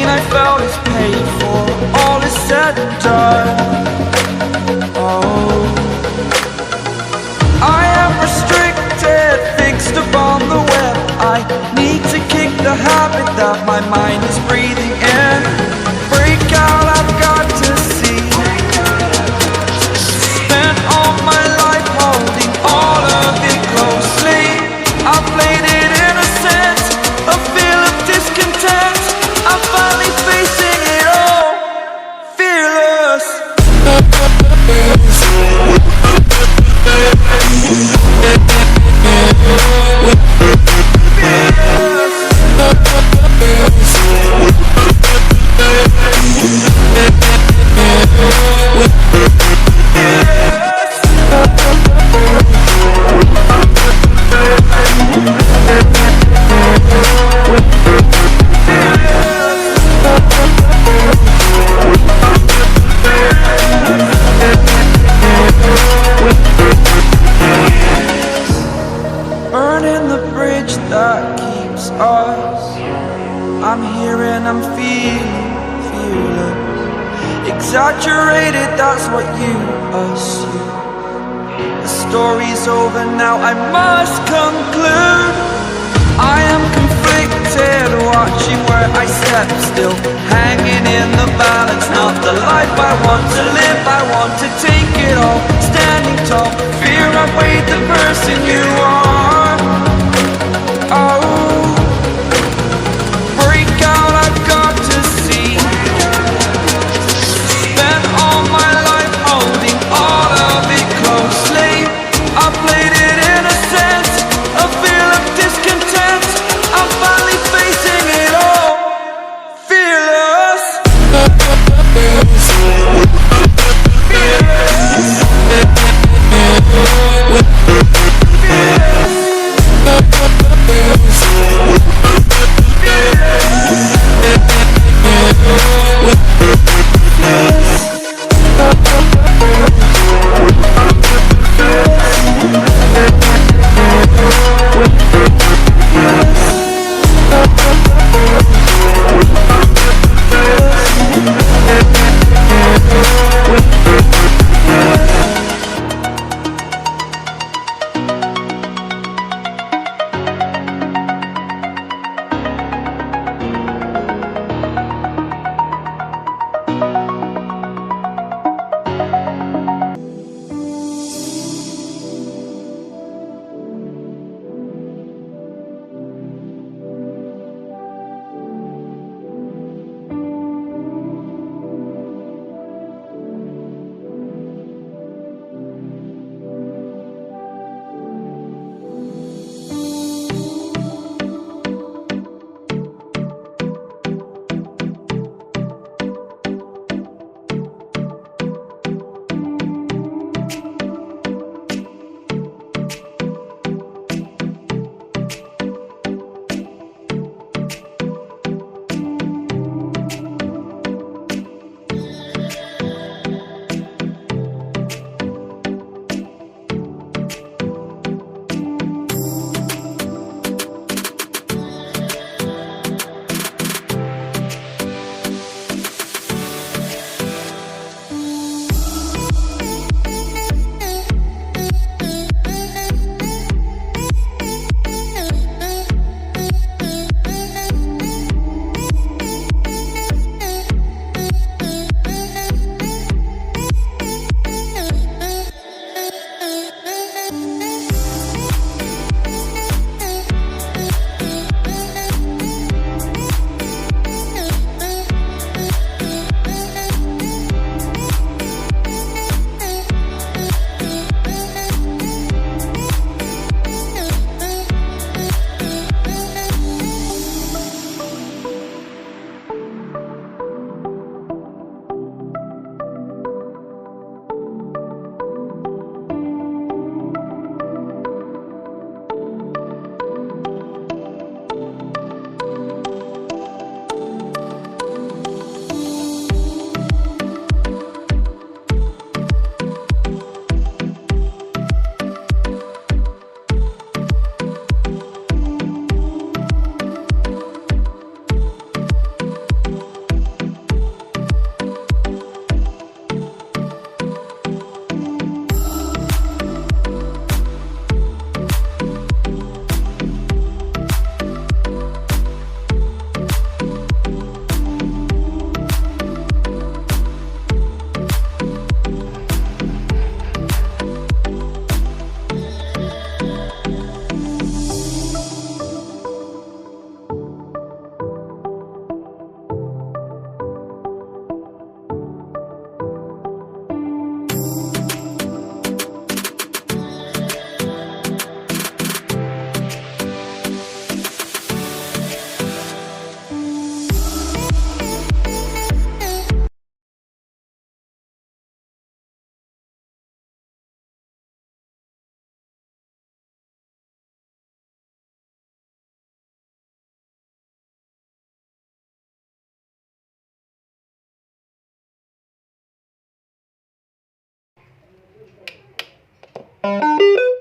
pain I felt is paid for, all is said and done. Oh, I am restricted, fixed upon the web. I need to kick the habit that my mind is breathing in. Break out, I've got to see. Spent all my life holding all of it closely. I played it innocent, a feel of discontent. I'm finally facing it all, fearless. Burning the bridge that keeps us. I'm here and I'm feeling fearless. Exaggerated, that's what you assume. The story's over now, I must conclude. I am conflicted, watching where I step still, hanging in the balance. Not the life I want to live, I want to take it all. Standing tall, fear I've weighed the person you are. Oh, break out, I've got to see. Spent all my life holding all of it closely. I played it innocent, a feel of discontent. I'm finally facing it all, fearless. Fearless. you.